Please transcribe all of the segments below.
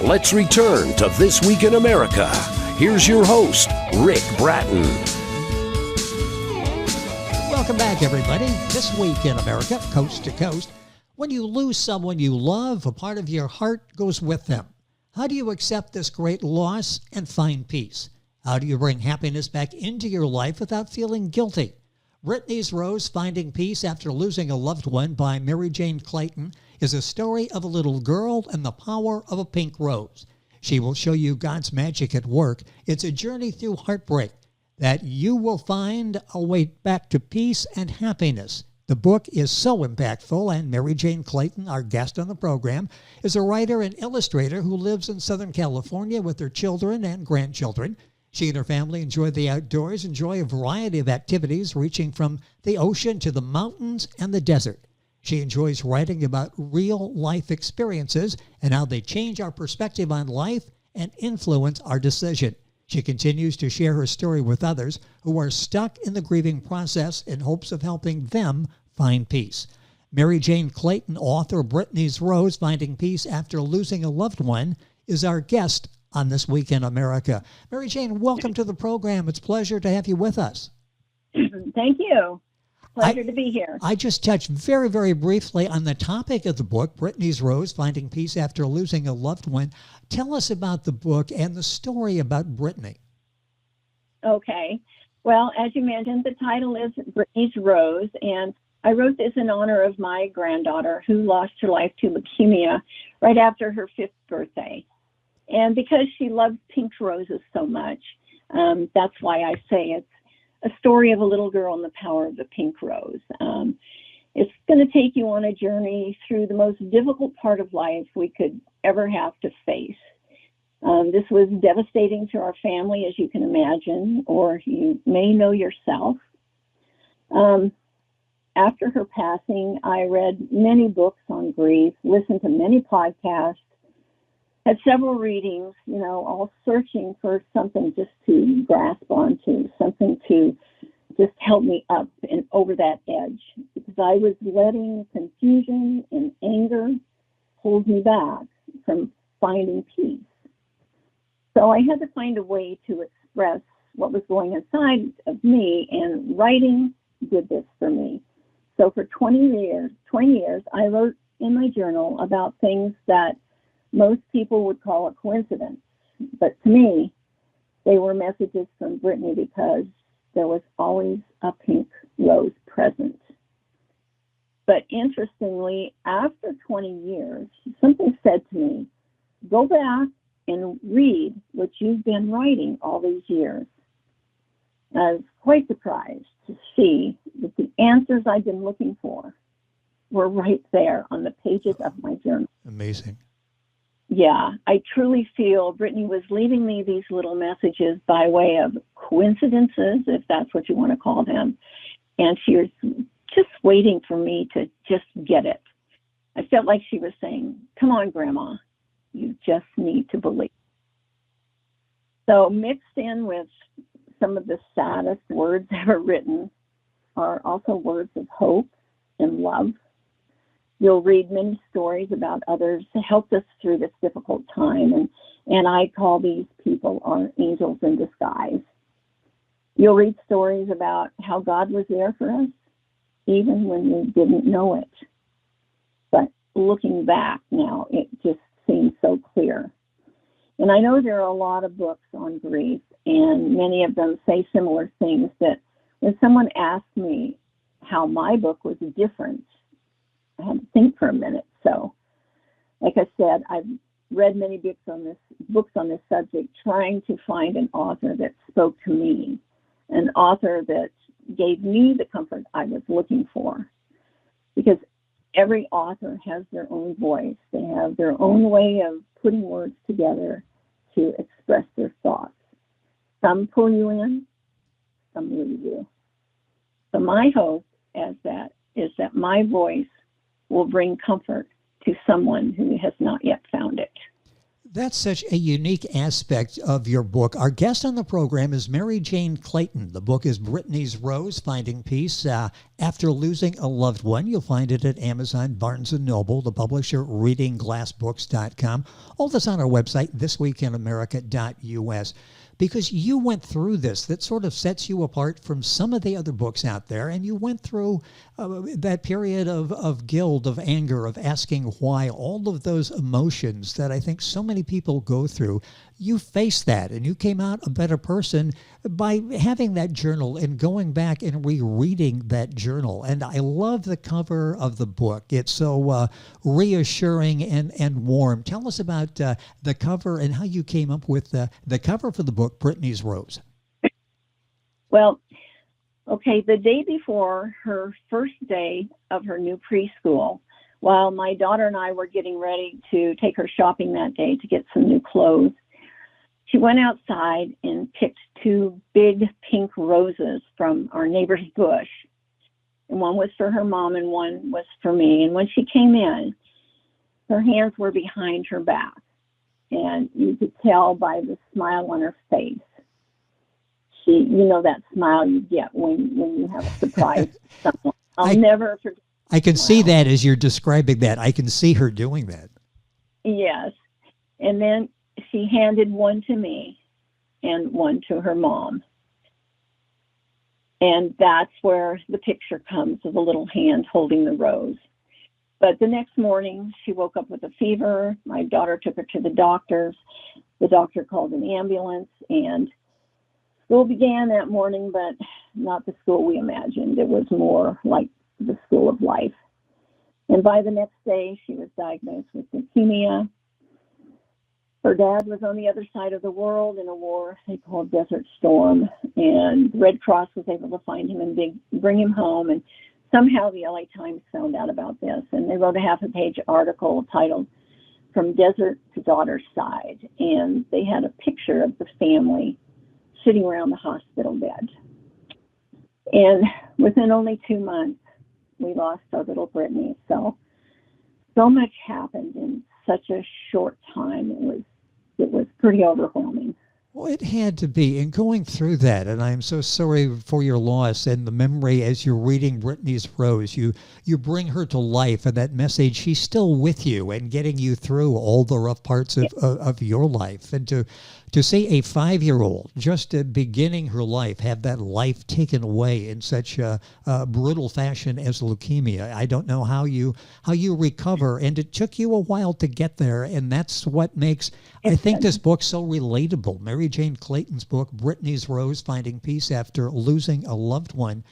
Let's return to This Week in America. Here's your host, Rick Bratton. Welcome back, everybody. This Week in America, coast to coast. When you lose someone you love, a part of your heart goes with them. How do you accept this great loss and find peace? How do you bring happiness back into your life without feeling guilty? Brittany's Rose, Finding Peace After Losing a Loved One by Mary Jane Clayton is a story of a little girl and the power of a pink rose. She will show you God's magic at work. It's a journey through heartbreak that you will find a way back to peace and happiness. The book is so impactful, and Mary Jane Clayton, our guest on the program, is a writer and illustrator who lives in Southern California with her children and grandchildren. She and her family enjoy the outdoors, enjoy a variety of activities reaching from the ocean to the mountains and the desert. She enjoys writing about real life experiences and how they change our perspective on life and influence our decision. She continues to share her story with others who are stuck in the grieving process in hopes of helping them find peace. Mary Jane Clayton, author of Brittany's Rose, Finding Peace After Losing a Loved One, is our guest on This Week in America. Mary Jane, welcome to the program. It's a pleasure to have you with us. Thank you. Pleasure to be here. I just touched very, very briefly on the topic of the book, Brittany's Rose, Finding Peace After Losing a Loved One. Tell us about the book and the story about Brittany. Okay. Well, as you mentioned, the title is Brittany's Rose, and I wrote this in honor of my granddaughter who lost her life to leukemia right after her 5th birthday. And because she loves pink roses so much, that's why I say it's a story of a little girl and the power of the pink rose. It's going to take you on a journey through the most difficult part of life we could ever have to face. This was devastating to our family, as you can imagine, or you may know yourself. After her passing, I read many books on grief, listened to many podcasts, had several readings, all searching for something just to grasp onto, something to just help me up and over that edge, because I was letting confusion and anger hold me back from finding peace. So I had to find a way to express what was going inside of me, and writing did this for me. So for 20 years, I wrote in my journal about things that most people would call a coincidence. But to me, they were messages from Brittany, because there was always a pink rose present. But interestingly, after 20 years, something said to me, go back and read what you've been writing all these years. I was quite surprised to see that the answers I'd been looking for were right there on the pages of my journal. Amazing. Yeah, I truly feel Brittany was leaving me these little messages by way of coincidences, if that's what you want to call them. And she was just waiting for me to just get it. I felt like she was saying, come on, Grandma, you just need to believe. So mixed in with some of the saddest words ever written are also words of hope and love. You'll read many stories about others who helped us through this difficult time, and I call these people our angels in disguise. You'll read stories about how God was there for us, even when we didn't know it. But looking back now, it just seems so clear. And I know there are a lot of books on grief, and many of them say similar things, that when someone asks me how my book was different, I had to think for a minute. So, like I said, I've read many books on this subject, trying to find an author that spoke to me, an author that gave me the comfort I was looking for. Because every author has their own voice. They have their own way of putting words together to express their thoughts. Some pull you in, some leave you. So my hope is that my voice will bring comfort to someone who has not yet found it. That's such a unique aspect of your book. Our guest on the program is Mary Jane Clayton. The book is Brittany's Rose, Finding Peace After Losing a Loved One. You'll find it at Amazon, Barnes & Noble, the publisher, readingglassbooks.com. All this on our website, thisweekinamerica.us. Because you went through this, that sort of sets you apart from some of the other books out there, and you went through that period of guilt, of anger, of asking why, all of those emotions that I think so many people go through. You faced that, and you came out a better person by having that journal and going back and rereading that journal. And I love the cover of the book. It's so reassuring and warm. Tell us about the cover and how you came up with the cover for the book, Brittany's Rose. Well, okay, the day before her first day of her new preschool, while my daughter and I were getting ready to take her shopping that day to get some new clothes, she went outside and picked 2 big pink roses from our neighbor's bush. And one was for her mom and one was for me. And when she came in, her hands were behind her back. And you could tell by the smile on her face. That smile you get when you have a surprise someone. I'll never forget. I can see that as you're describing that. I can see her doing that. Yes. And then she handed one to me and one to her mom. And that's where the picture comes of a little hand holding the rose. But the next morning, she woke up with a fever. My daughter took her to the doctor's. The doctor called an ambulance, and school began that morning, but not the school we imagined. It was more like the school of life. And by the next day, she was diagnosed with leukemia. Her dad was on the other side of the world in a war they called Desert Storm, and the Red Cross was able to find him and bring him home. And somehow the LA Times found out about this, and they wrote a half-a-page article titled "From Desert to Daughter's Side," and they had a picture of the family sitting around the hospital bed. And within only 2 months, we lost our little Brittany. So much happened in such a short time. It was pretty overwhelming. Well, it had to be. And going through that, and I'm so sorry for your loss and the memory as you're reading Brittany's Rose, you bring her to life, and that message, she's still with you and getting you through all the rough parts of your life. And to see a 5-year-old just beginning her life have that life taken away in such a brutal fashion as leukemia, I don't know how you recover, and it took you a while to get there, and that's what makes, I think, this book so relatable. Mary Jane Clayton's book, Brittany's Rose, Finding Peace After Losing a Loved One.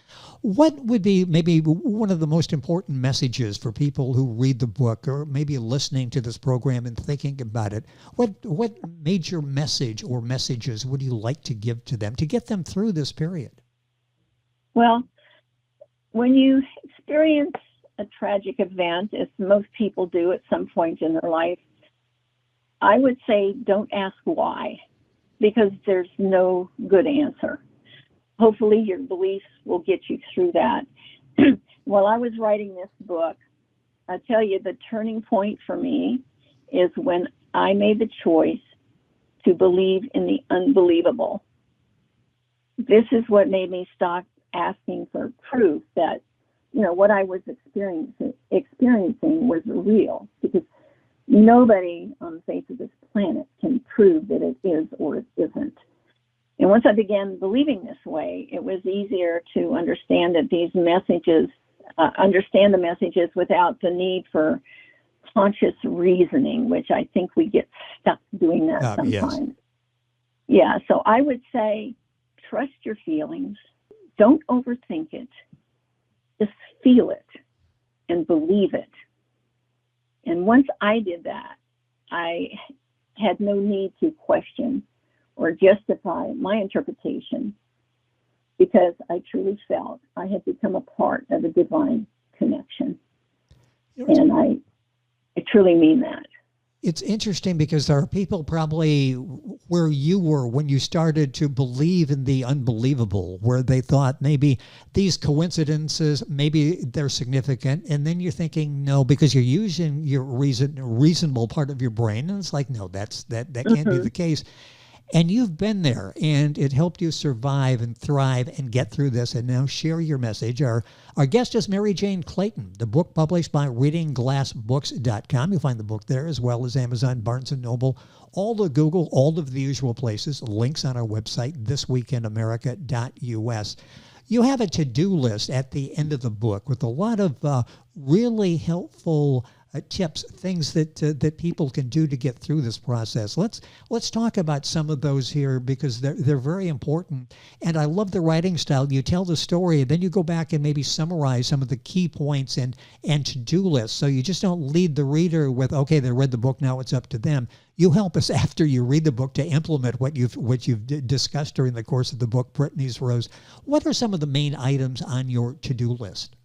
What would be maybe one of the most important messages for people who read the book, or maybe listening to this program and thinking about it? What major message or messages would you like to give to them to get them through this period? Well, when you experience a tragic event, as most people do at some point in their life, I would say don't ask why, because there's no good answer. Hopefully your beliefs will get you through that. While I was writing this book, I tell you, the turning point for me is when I made the choice to believe in the unbelievable. This is what made me stop asking for proof that, what I was experiencing was real, because nobody on the face of this planet can prove that it is or it isn't. And once I began believing this way, it was easier to understand that these messages, understand the messages without the need for conscious reasoning, which I think we get stuck doing that sometimes. Yes. Yeah, so I would say trust your feelings. Don't overthink it. Just feel it and believe it. And once I did that, I had no need to question or justify my interpretation, because I truly felt I had become a part of a divine connection. And I truly mean that. It's interesting because there are people probably where you were when you started to believe in the unbelievable, where they thought maybe these coincidences, maybe they're significant, and then you're thinking no, because you're using your reasonable part of your brain, and it's like no, that can't be the case. And you've been there, and it helped you survive and thrive and get through this, and now share your message. Our guest is Mary Jane Clayton, the book published by readingglassbooks.com. You'll find the book there, as well as Amazon, Barnes & Noble, all the Google, all of the usual places. Links on our website, thisweekinamerica.us. You have a to-do list at the end of the book with a lot of really helpful tips, things that people can do to get through this process. Let's talk about some of those here, because they're very important. And I love the writing style. You tell the story, and then you go back and maybe summarize some of the key points and to-do lists. So you just don't lead the reader with, okay, they read the book, now it's up to them. You help us after you read the book to implement what you've discussed during the course of the book, Brittany's Rose. What are some of the main items on your to-do list?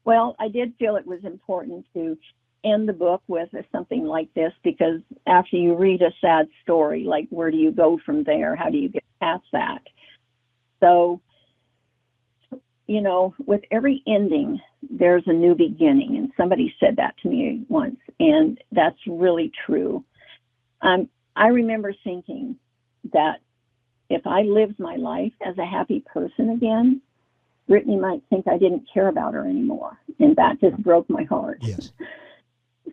Well, I did feel it was important to end the book with something like this, because after you read a sad story, like, where do you go from there? How do you get past that? So, with every ending, there's a new beginning. And somebody said that to me once, and that's really true. I remember thinking that if I lived my life as a happy person again, Brittany might think I didn't care about her anymore. And that just broke my heart. Yes.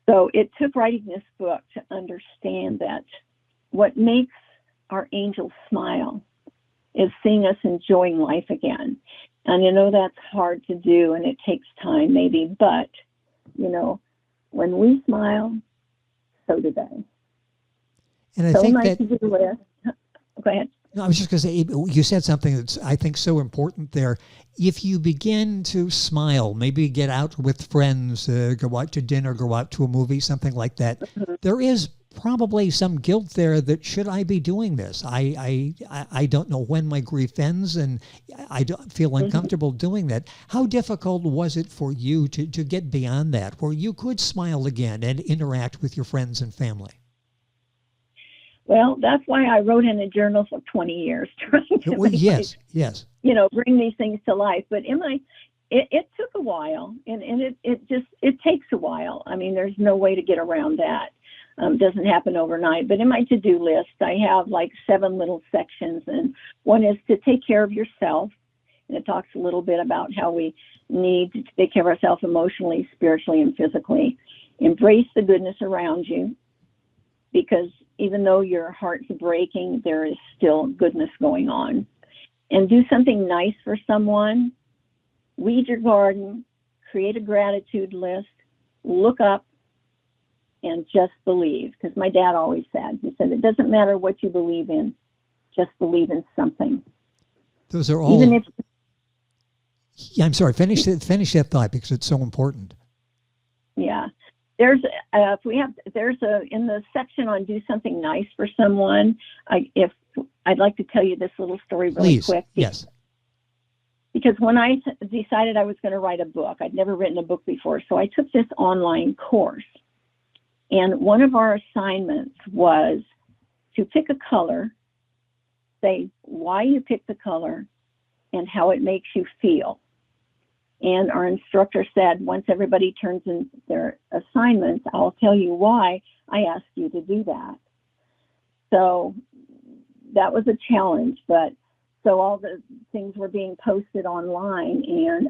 So it took writing this book to understand that what makes our angels smile is seeing us enjoying life again. And that's hard to do, and it takes time maybe, but, when we smile, so do they. And I think that... Go ahead. No, I was just going to say, you said something that's, I think, so important there. If you begin to smile, maybe get out with friends, go out to dinner, go out to a movie, something like that, there is probably some guilt there that, should I be doing this? I don't know when my grief ends, and I don't feel uncomfortable doing that. How difficult was it for you to get beyond that, where you could smile again and interact with your friends and family? Well, that's why I wrote in a journal for 20 years, trying to yes. Bring these things to life. But it took a while, and it takes a while. I mean, there's no way to get around that. Doesn't happen overnight. But in my to-do list, I have like 7 little sections, and one is to take care of yourself, and it talks a little bit about how we need to take care of ourselves emotionally, spiritually, and physically. Embrace the goodness around you, because even though your heart's breaking, there is still goodness going on. And do something nice for someone. Weed your garden, create a gratitude list, look up, and just believe. Because my dad always said, it doesn't matter what you believe in, just believe in something. Those are all... Even if... I'm sorry, finish that thought, because it's so important. Yeah. In the section on do something nice for someone, I'd like to tell you this little story really quick. Yes. Because when I decided I was going to write a book, I'd never written a book before, so I took this online course. And one of our assignments was to pick a color, say why you picked the color, and how it makes you feel. And our instructor said, once everybody turns in their assignments, I'll tell you why I asked you to do that. So that was a challenge, but so all the things were being posted online, and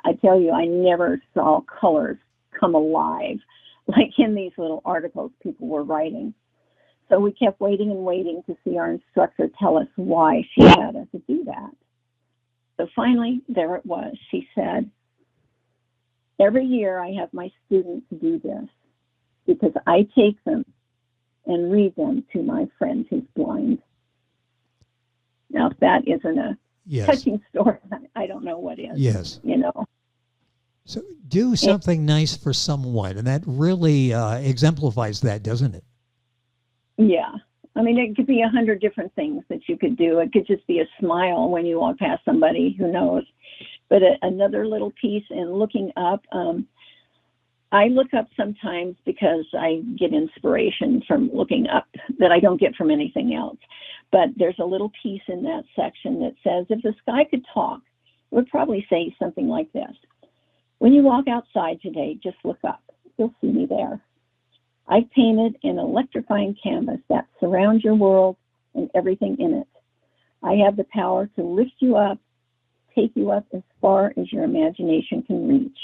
I tell you, I never saw colors come alive like in these little articles people were writing. So we kept waiting and waiting to see our instructor tell us why she had us to do that. So finally, there it was. She said, every year I have my students do this because I take them and read them to my friend who's blind. Now, if that isn't a touching story, I don't know what is. Yes. So do something nice for someone, and that really exemplifies that, doesn't it? Yeah. I mean, it could be 100 different things that you could do. It could just be a smile when you walk past somebody, who knows. But another little piece in looking up, I look up sometimes because I get inspiration from looking up that I don't get from anything else. But there's a little piece in that section that says, if the sky could talk, it would probably say something like this. When you walk outside today, just look up. You'll see me there. I've painted an electrifying canvas that surrounds your world and everything in it. I have the power to lift you up, take you up as far as your imagination can reach.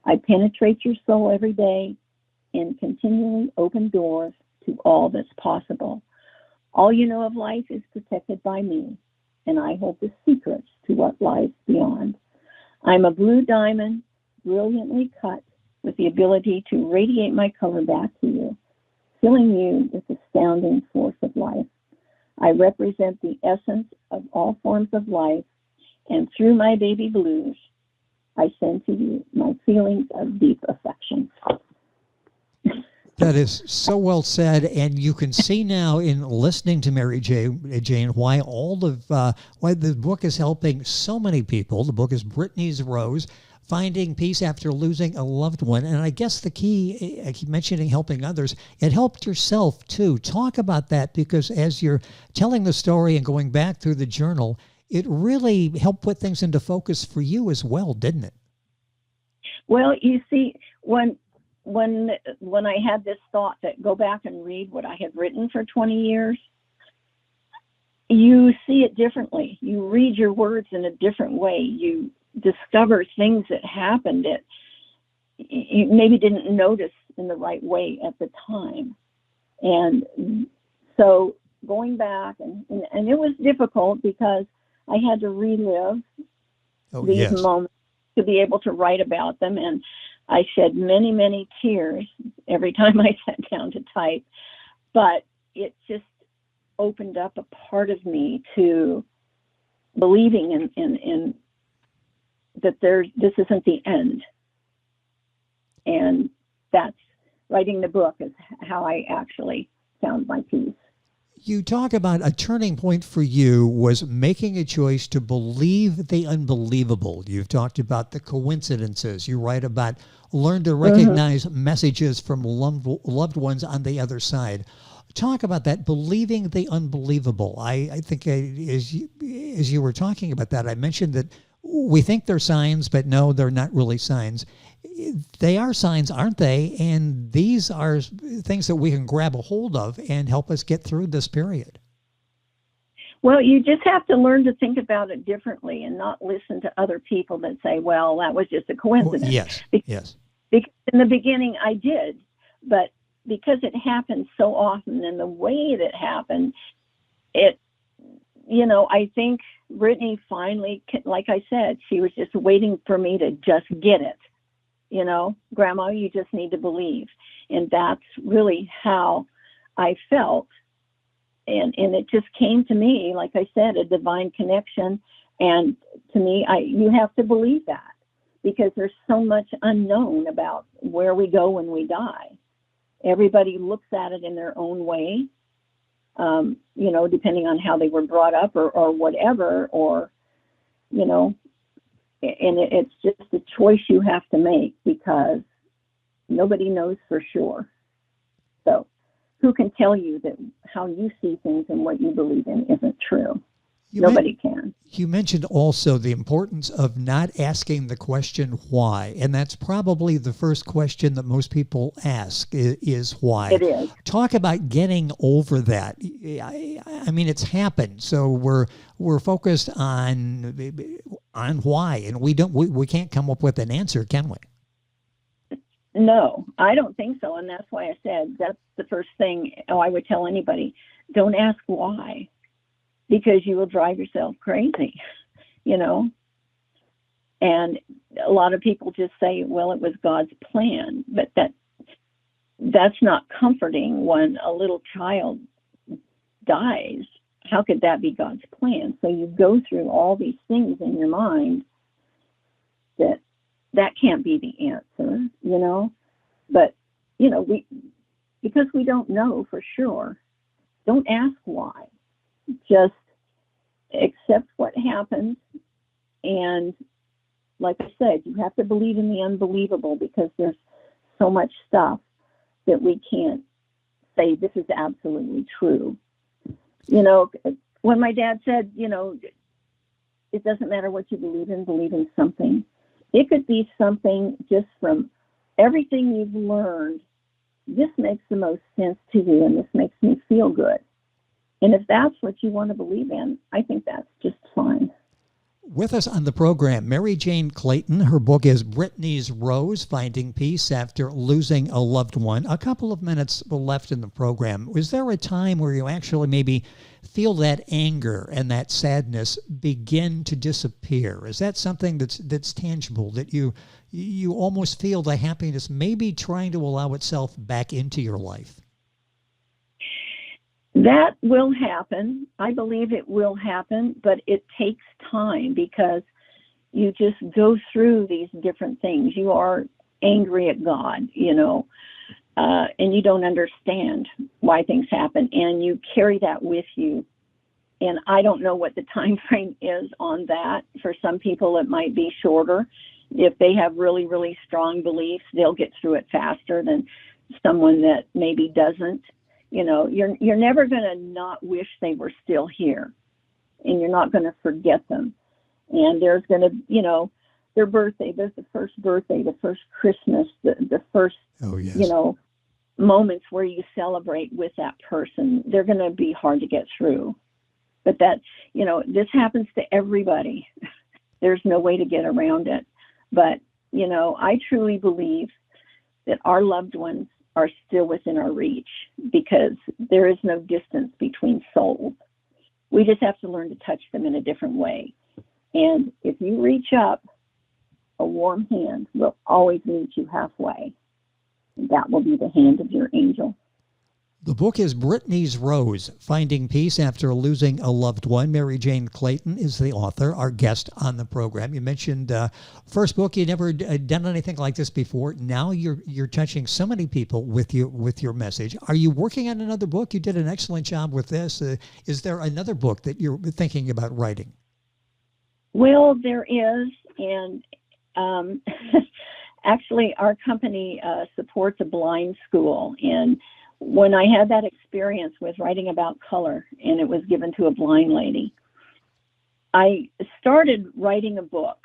I penetrate your soul every day and continually open doors to all that's possible. All you know of life is protected by me, and I hold the secrets to what lies beyond. I'm a blue diamond, brilliantly cut, with the ability to radiate my color back to you, filling you with astounding force of life. I represent the essence of all forms of life, and through my baby blues, I send to you my feelings of deep affection. That is so well said, and you can see now in listening to Mary Jane why why the book is helping so many people. The book is Brittany's Rose, Finding Peace After Losing a Loved One, and I guess the key, I keep mentioning helping others, it helped yourself too. Talk about that, because as you're telling the story and going back through the journal, it really helped put things into focus for you as well, didn't it? Well, you see, when I had this thought that go back and read what I had written for 20 years, you see it differently. You read your words in a different way. You discover things that happened that you maybe didn't notice in the right way at the time. And so going back, and it was difficult because I had to relive these moments to be able to write about them. And I shed many, many tears every time I sat down to type, but it just opened up a part of me to believing in that this isn't the end. And that's writing the book is how I actually found my peace. You talk about a turning point for you was making a choice to believe the unbelievable. You've talked about the coincidences. You write about learn to recognize messages from loved ones on the other side. Talk about that, believing the unbelievable. I think as you were talking about that, I mentioned that we think they're signs, but no, they're not really signs. They are signs, aren't they? And these are things that we can grab a hold of and help us get through this period. Well, you just have to learn to think about it differently and not listen to other people that say, well, that was just a coincidence. Yes. Because in the beginning I did, but because it happened so often and the way that it happened, I think Brittany finally, like I said, she was just waiting for me to just get it. Grandma, you just need to believe. And that's really how I felt. And it just came to me, like I said, a divine connection. And to me, you have to believe that, because there's so much unknown about where we go when we die. Everybody looks at it in their own way, depending on how they were brought up or whatever, and it's just a choice you have to make, because nobody knows for sure. So who can tell you that how you see things and what you believe in isn't true? Nobody can. You mentioned also the importance of not asking the question why, and that's probably the first question that most people ask is why. It is. Talk about getting over that. I mean, it's happened, so we're focused on why, and we can't come up with an answer, can we? No, I don't think so, and that's why I said that's the first thing I would tell anybody. Don't ask why, because you will drive yourself crazy, And a lot of people just say, well, it was God's plan, but that's not comforting when a little child dies. How could that be God's plan? So you go through all these things in your mind that can't be the answer, But, because we don't know for sure, don't ask why. Just accept what happens. And like I said, you have to believe in the unbelievable, because there's so much stuff that we can't say this is absolutely true. When my dad said, it doesn't matter what you believe in something. It could be something just from everything you've learned. This makes the most sense to you, and this makes me feel good. And if that's what you want to believe in, I think that's just fine. With us on the program, Mary Jane Clayton. Her book is Brittany's Rose, Finding Peace After Losing a Loved One. A couple of minutes left in the program. Was there a time where you actually maybe feel that anger and that sadness begin to disappear? Is that something that's tangible, that you almost feel the happiness maybe trying to allow itself back into your life? That will happen. I believe it will happen, but it takes time because you just go through these different things. You are angry at God, and you don't understand why things happen, and you carry that with you. And I don't know what the time frame is on that. For some people, it might be shorter. If they have really, really strong beliefs, they'll get through it faster than someone that maybe doesn't. You're never going to not wish they were still here, and you're not going to forget them. And there's going to, their birthday, there's the first birthday, the first Christmas, the first, moments where you celebrate with that person. They're going to be hard to get through. But that, this happens to everybody. There's no way to get around it. But, I truly believe that our loved ones are still within our reach because there is no distance between souls. We just have to learn to touch them in a different way. And if you reach up, a warm hand will always meet you halfway. That will be the hand of your angel. The book is Brittany's Rose, Finding Peace After Losing a Loved One. Mary Jane Clayton is the author, our guest on the program. You mentioned first book, you never done anything like this before. Now you're touching so many people with your message. Are you working on another book? You did an excellent job with this. Is there another book that you're thinking about writing? Well, there is, and actually our company supports a blind school, and when I had that experience with writing about color and it was given to a blind lady, I started writing a book,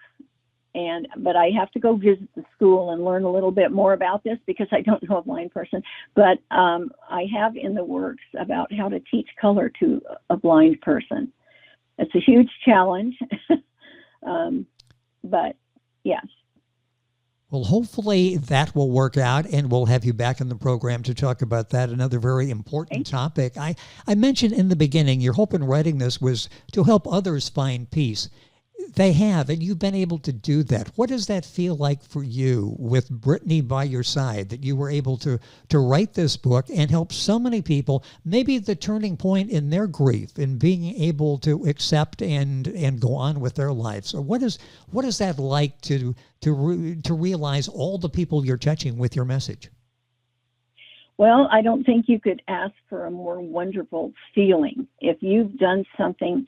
but I have to go visit the school and learn a little bit more about this because I don't know a blind person. But I have in the works about how to teach color to a blind person. It's a huge challenge, but yes. Well, hopefully that will work out, and we'll have you back in the program to talk about that, another very important topic. I mentioned in the beginning, your hope in writing this was to help others find peace. They have, and you've been able to do that. What does that feel like for you with Brittany by your side, that you were able to write this book and help so many people, maybe the turning point in their grief and being able to accept and go on with their lives? So what is that like to realize all the people you're touching with your message? Well, I don't think you could ask for a more wonderful feeling. If you've done something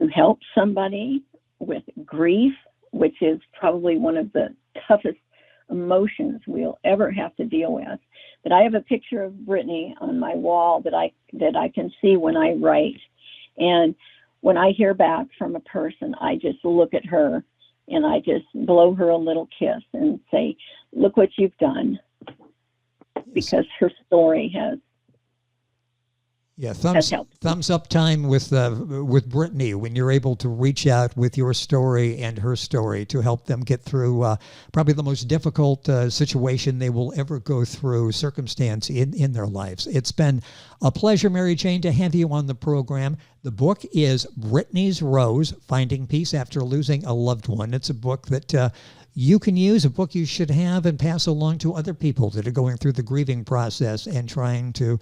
to help somebody with grief, which is probably one of the toughest emotions we'll ever have to deal with. But I have a picture of Brittany on my wall that I can see when I write. And when I hear back from a person, I just look at her and I just blow her a little kiss and say, look what you've done. Because her story has thumbs up time with Brittany when you're able to reach out with your story and her story to help them get through probably the most difficult situation they will ever go through, circumstance in their lives. It's been a pleasure, Mary Jane, to have you on the program. The book is Brittany's Rose, Finding Peace After Losing a Loved One. It's a book that you can use, a book you should have and pass along to other people that are going through the grieving process and trying to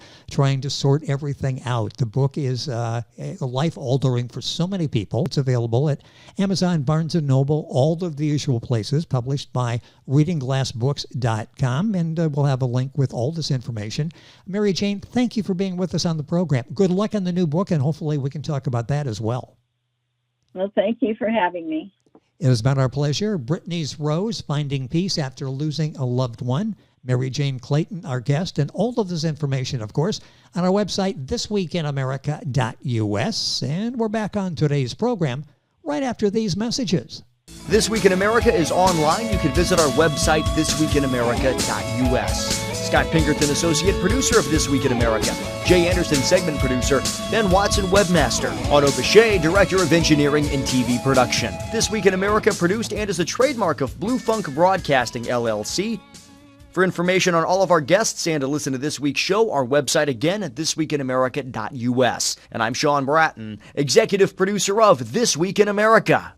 sort everything out. The book is life-altering for so many people. It's available at Amazon, Barnes & Noble, all of the usual places, published by readingglassbooks.com, and we'll have a link with all this information. Mary Jane, thank you for being with us on the program. Good luck on the new book, and hopefully we can talk about that as well. Well, thank you for having me. It has been our pleasure. Brittany's Rose, Finding Peace After Losing a Loved One. Mary Jane Clayton, our guest, and all of this information, of course, on our website, thisweekinamerica.us. And we're back on today's program right after these messages. This Week in America is online. You can visit our website, thisweekinamerica.us. Scott Pinkerton, Associate Producer of This Week in America. Jay Anderson, Segment Producer. Ben Watson, Webmaster. Otto Bechet, Director of Engineering and TV Production. This Week in America produced and is a trademark of Blue Funk Broadcasting, LLC. For information on all of our guests and to listen to this week's show, our website again at thisweekinamerica.us. And I'm Sean Bratton, Executive Producer of This Week in America.